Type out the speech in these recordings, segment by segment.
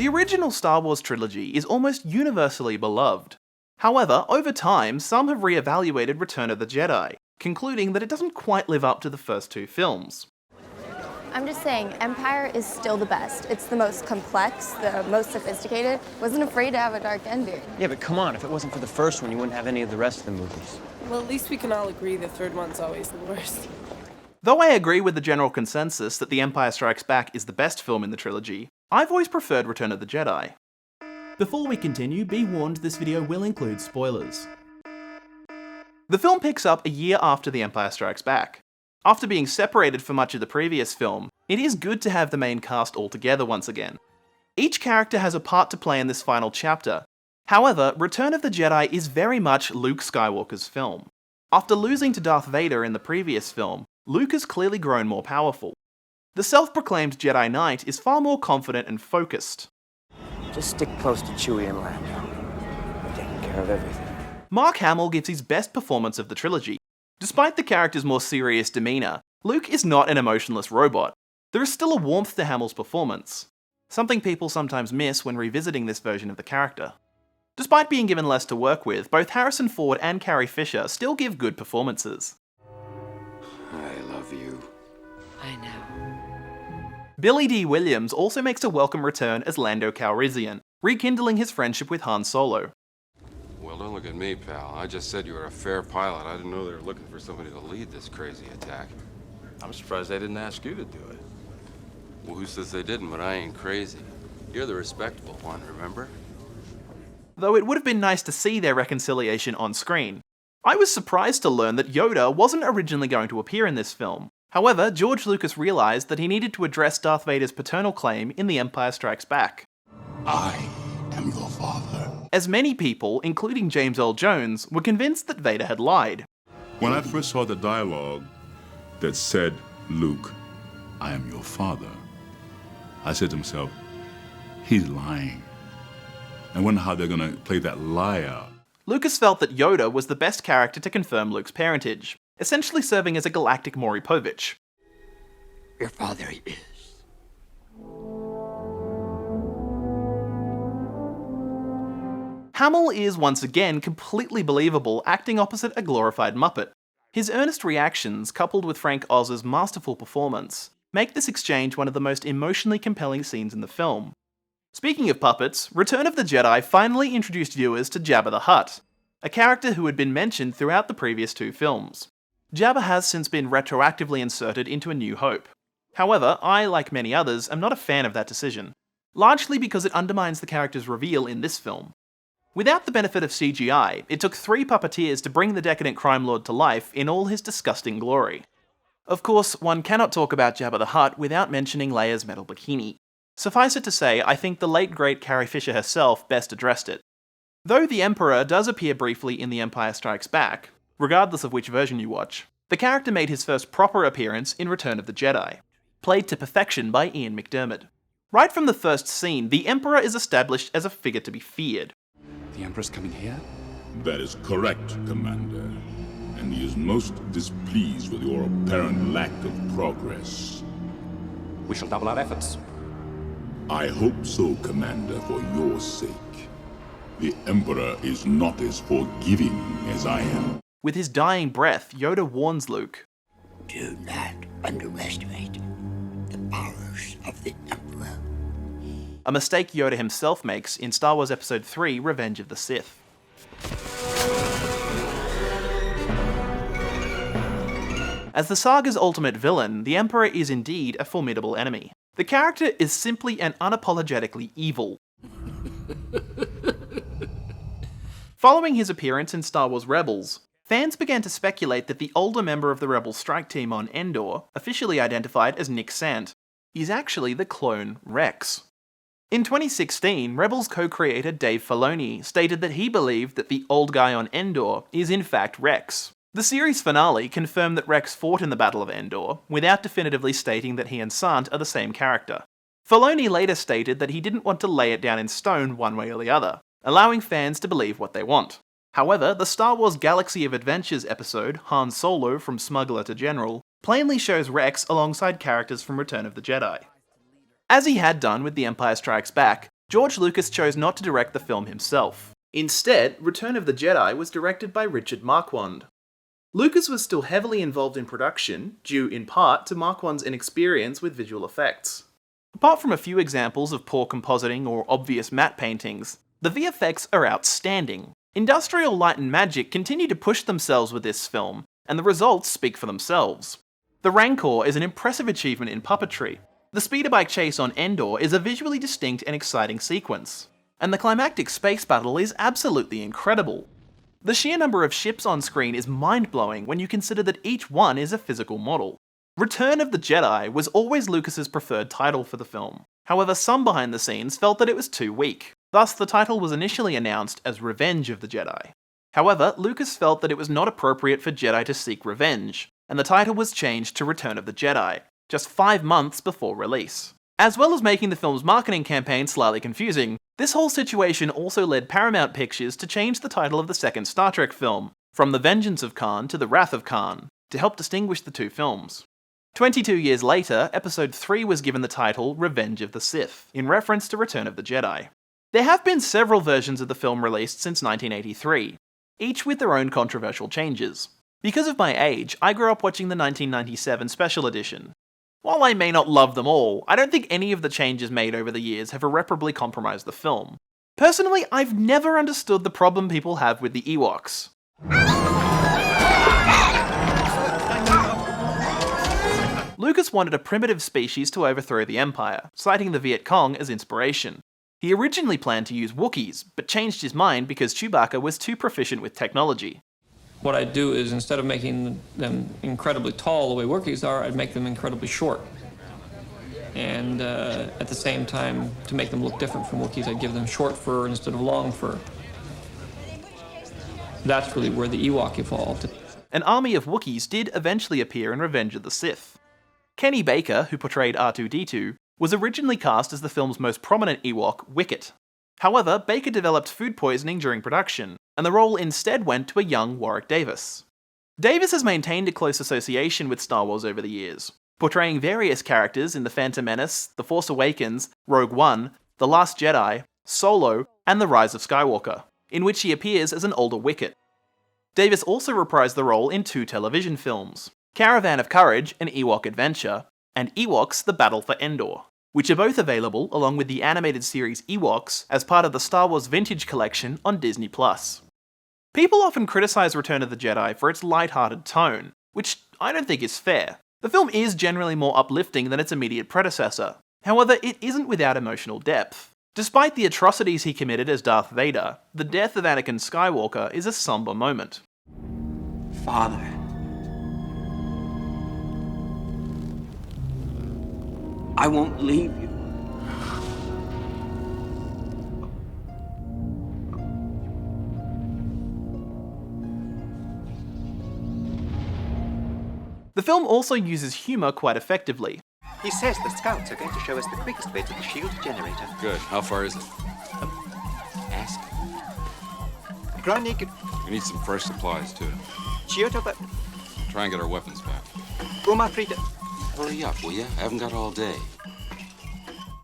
The original Star Wars trilogy is almost universally beloved. However, over time, some have re-evaluated Return of the Jedi, concluding that it doesn't quite live up to the first two films. I'm just saying, Empire is still the best. It's the most complex, the most sophisticated. Wasn't afraid to have a dark ending. Yeah, but come on, if it wasn't for the first one, you wouldn't have any of the rest of the movies. Well, at least we can all agree the third one's always the worst. Though I agree with the general consensus that The Empire Strikes Back is the best film in the trilogy, I've always preferred Return of the Jedi. Before we continue, be warned this video will include spoilers. The film picks up a year after The Empire Strikes Back. After being separated for much of the previous film, it is good to have the main cast all together once again. Each character has a part to play in this final chapter. However, Return of the Jedi is very much Luke Skywalker's film. After losing to Darth Vader in the previous film, Luke has clearly grown more powerful. The self-proclaimed Jedi Knight is far more confident and focused. Just stick close to Chewie and Lando. We're taking care of everything. Mark Hamill gives his best performance of the trilogy. Despite the character's more serious demeanour, Luke is not an emotionless robot. There is still a warmth to Hamill's performance, something people sometimes miss when revisiting this version of the character. Despite being given less to work with, both Harrison Ford and Carrie Fisher still give good performances. I love you. I know. Billy D. Williams also makes a welcome return as Lando Calrissian, rekindling his friendship with Han Solo. Well, don't look at me, pal. I just said you were a fair pilot. I didn't know they were looking for somebody to lead this crazy attack. I'm surprised they didn't ask you to do it. Well, who says they didn't, but I ain't crazy. You're the respectable one, remember? Though it would have been nice to see their reconciliation on screen. I was surprised to learn that Yoda wasn't originally going to appear in this film. However, George Lucas realised that he needed to address Darth Vader's paternal claim in The Empire Strikes Back. I am your father. As many people, including James Earl Jones, were convinced that Vader had lied. When I first saw the dialogue that said, Luke, I am your father, I said to myself, he's lying. I wonder how they're going to play that lie out. Lucas felt that Yoda was the best character to confirm Luke's parentage, essentially serving as a galactic Maury Povich. Your father is. Hamill is once again completely believable, acting opposite a glorified Muppet. His earnest reactions, coupled with Frank Oz's masterful performance, make this exchange one of the most emotionally compelling scenes in the film. Speaking of puppets, Return of the Jedi finally introduced viewers to Jabba the Hutt, a character who had been mentioned throughout the previous two films. Jabba has since been retroactively inserted into A New Hope. However, I, like many others, am not a fan of that decision, largely because it undermines the character's reveal in this film. Without the benefit of CGI, it took 3 puppeteers to bring the decadent crime lord to life in all his disgusting glory. Of course, one cannot talk about Jabba the Hutt without mentioning Leia's metal bikini. Suffice it to say, I think the late great Carrie Fisher herself best addressed it. Though the Emperor does appear briefly in The Empire Strikes Back, regardless of which version you watch, the character made his first proper appearance in Return of the Jedi, played to perfection by Ian McDiarmid. Right from the first scene, the Emperor is established as a figure to be feared. The Emperor's coming here? That is correct, Commander. And he is most displeased with your apparent lack of progress. We shall double our efforts. I hope so, Commander, for your sake. The Emperor is not as forgiving as I am. With his dying breath, Yoda warns Luke, Do not underestimate the powers of the Emperor. a mistake Yoda himself makes in Star Wars Episode 3, Revenge of the Sith. As the saga's ultimate villain, the Emperor is indeed a formidable enemy. The character is simply and unapologetically evil. Following his appearance in Star Wars Rebels, fans began to speculate that the older member of the Rebel strike team on Endor, officially identified as Nick Sant, is actually the clone Rex. In 2016, Rebels co-creator Dave Filoni stated that he believed that the old guy on Endor is in fact Rex. The series finale confirmed that Rex fought in the Battle of Endor, without definitively stating that he and Sant are the same character. Filoni later stated that he didn't want to lay it down in stone one way or the other, allowing fans to believe what they want. However, the Star Wars Galaxy of Adventures episode, Han Solo from Smuggler to General, plainly shows Rex alongside characters from Return of the Jedi. As he had done with The Empire Strikes Back, George Lucas chose not to direct the film himself. Instead, Return of the Jedi was directed by Richard Marquand. Lucas was still heavily involved in production, due in part to Marquand's inexperience with visual effects. Apart from a few examples of poor compositing or obvious matte paintings, the VFX are outstanding. Industrial Light and Magic continue to push themselves with this film, and the results speak for themselves. The Rancor is an impressive achievement in puppetry. The speeder bike chase on Endor is a visually distinct and exciting sequence. And the climactic space battle is absolutely incredible. The sheer number of ships on screen is mind-blowing when you consider that each one is a physical model. Return of the Jedi was always Lucas's preferred title for the film. However, some behind the scenes felt that it was too weak. Thus, the title was initially announced as Revenge of the Jedi. However, Lucas felt that it was not appropriate for Jedi to seek revenge, and the title was changed to Return of the Jedi, just 5 months before release. As well as making the film's marketing campaign slightly confusing, this whole situation also led Paramount Pictures to change the title of the second Star Trek film, from The Vengeance of Khan to The Wrath of Khan, to help distinguish the two films. 22 years later, Episode 3 was given the title Revenge of the Sith, in reference to Return of the Jedi. There have been several versions of the film released since 1983, each with their own controversial changes. Because of my age, I grew up watching the 1997 Special Edition. While I may not love them all, I don't think any of the changes made over the years have irreparably compromised the film. Personally, I've never understood the problem people have with the Ewoks. Lucas wanted a primitive species to overthrow the Empire, citing the Viet Cong as inspiration. He originally planned to use Wookiees, but changed his mind because Chewbacca was too proficient with technology. What I'd do is, instead of making them incredibly tall the way Wookiees are, I'd make them incredibly short. And at the same time, to make them look different from Wookiees, I'd give them short fur instead of long fur. That's really where the Ewok evolved. An army of Wookiees did eventually appear in Revenge of the Sith. Kenny Baker, who portrayed R2-D2, was originally cast as the film's most prominent Ewok, Wicket. However, Baker developed food poisoning during production, and the role instead went to a young Warwick Davis. Davis has maintained a close association with Star Wars over the years, portraying various characters in The Phantom Menace, The Force Awakens, Rogue One, The Last Jedi, Solo, and The Rise of Skywalker, in which he appears as an older Wicket. Davis also reprised the role in 2 television films, Caravan of Courage, An Ewok Adventure, and Ewoks, The Battle for Endor, which are both available along with the animated series Ewoks as part of the Star Wars Vintage Collection on Disney+. People often criticize Return of the Jedi for its light-hearted tone, which I don't think is fair. The film is generally more uplifting than its immediate predecessor. However, it isn't without emotional depth. Despite the atrocities he committed as Darth Vader, the death of Anakin Skywalker is a somber moment. Father. I won't leave you. The film also uses humour quite effectively. He says the scouts are going to show us the quickest way to the shield generator. Good. How far is it? Ask. Ground-naked. We need some fresh supplies, too. Chioto, but Try and get our weapons back. Uma Frida. Hurry up, will ya? I haven't got all day.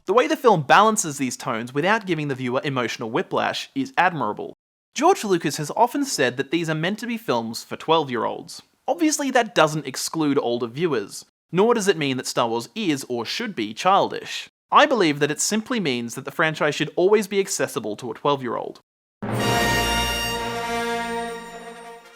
The way the film balances these tones without giving the viewer emotional whiplash is admirable. George Lucas has often said that these are meant to be films for 12-year-olds. Obviously, that doesn't exclude older viewers, nor does it mean that Star Wars is or should be childish. I believe that it simply means that the franchise should always be accessible to a 12-year-old.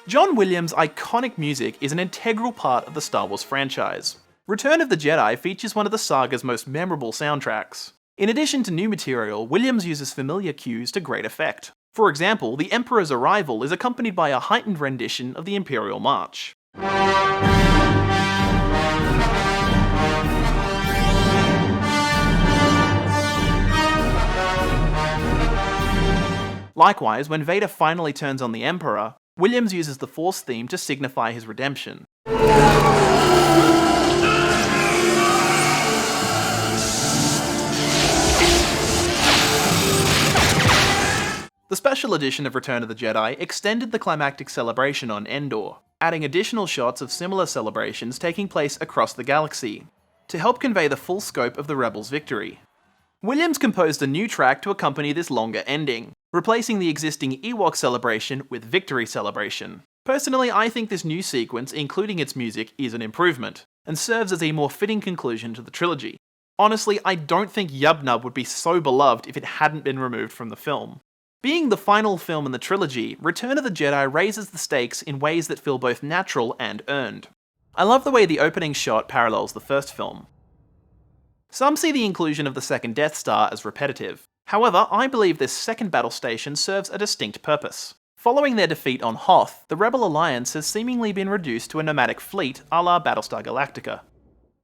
John Williams' iconic music is an integral part of the Star Wars franchise. Return of the Jedi features one of the saga's most memorable soundtracks. In addition to new material, Williams uses familiar cues to great effect. For example, the Emperor's arrival is accompanied by a heightened rendition of the Imperial March. Likewise, when Vader finally turns on the Emperor, Williams uses the Force theme to signify his redemption. The special edition of Return of the Jedi extended the climactic celebration on Endor, adding additional shots of similar celebrations taking place across the galaxy, to help convey the full scope of the Rebels' victory. Williams composed a new track to accompany this longer ending, replacing the existing Ewok celebration with Victory Celebration. Personally, I think this new sequence, including its music, is an improvement, and serves as a more fitting conclusion to the trilogy. Honestly, I don't think Yub Nub would be so beloved if it hadn't been removed from the film. Being the final film in the trilogy, Return of the Jedi raises the stakes in ways that feel both natural and earned. I love the way the opening shot parallels the first film. Some see the inclusion of the second Death Star as repetitive. However, I believe this second battle station serves a distinct purpose. Following their defeat on Hoth, the Rebel Alliance has seemingly been reduced to a nomadic fleet a la Battlestar Galactica.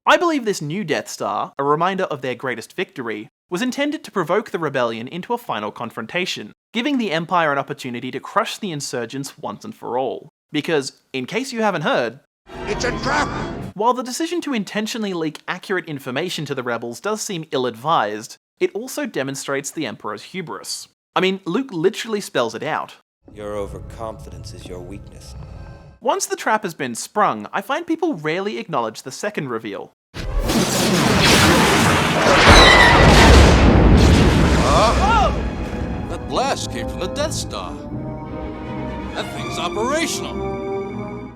I believe this new Death Star, a reminder of their greatest victory, was intended to provoke the rebellion into a final confrontation, giving the Empire an opportunity to crush the insurgents once and for all. Because, in case you haven't heard, It's a trap! While the decision to intentionally leak accurate information to the rebels does seem ill-advised, it also demonstrates the Emperor's hubris. I mean, Luke literally spells it out. Your overconfidence is your weakness. Once the trap has been sprung, I find people rarely acknowledge the second reveal. That blast came from the Death Star. That thing's operational.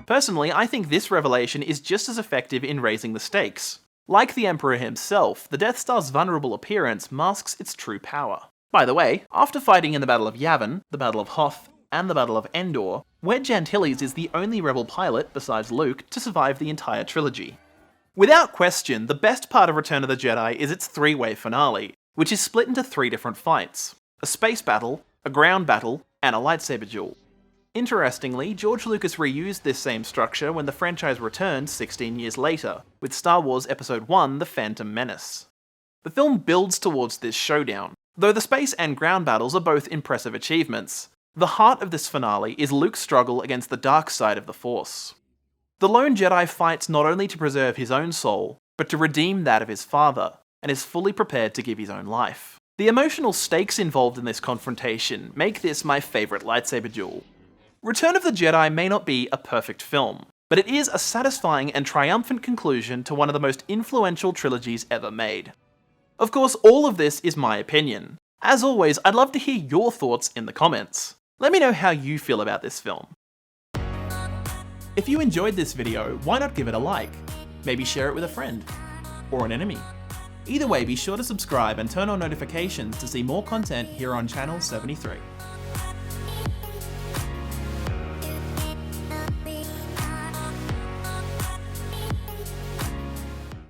Personally, I think this revelation is just as effective in raising the stakes. Like the Emperor himself, the Death Star's vulnerable appearance masks its true power. By the way, after fighting in the Battle of Yavin, the Battle of Hoth, and the Battle of Endor, Wedge Antilles is the only rebel pilot, besides Luke, to survive the entire trilogy. Without question, the best part of Return of the Jedi is its three-way finale, which is split into 3 different fights: a space battle, a ground battle, and a lightsaber duel. Interestingly, George Lucas reused this same structure when the franchise returned 16 years later, with Star Wars Episode I: The Phantom Menace. The film builds towards this showdown. Though the space and ground battles are both impressive achievements, the heart of this finale is Luke's struggle against the dark side of the Force. The lone Jedi fights not only to preserve his own soul, but to redeem that of his father, and is fully prepared to give his own life. The emotional stakes involved in this confrontation make this my favourite lightsaber duel. Return of the Jedi may not be a perfect film, but it is a satisfying and triumphant conclusion to one of the most influential trilogies ever made. Of course, all of this is my opinion. As always, I'd love to hear your thoughts in the comments. Let me know how you feel about this film. If you enjoyed this video, why not give it a like? Maybe share it with a friend. Or an enemy. Either way, be sure to subscribe and turn on notifications to see more content here on Channel 73.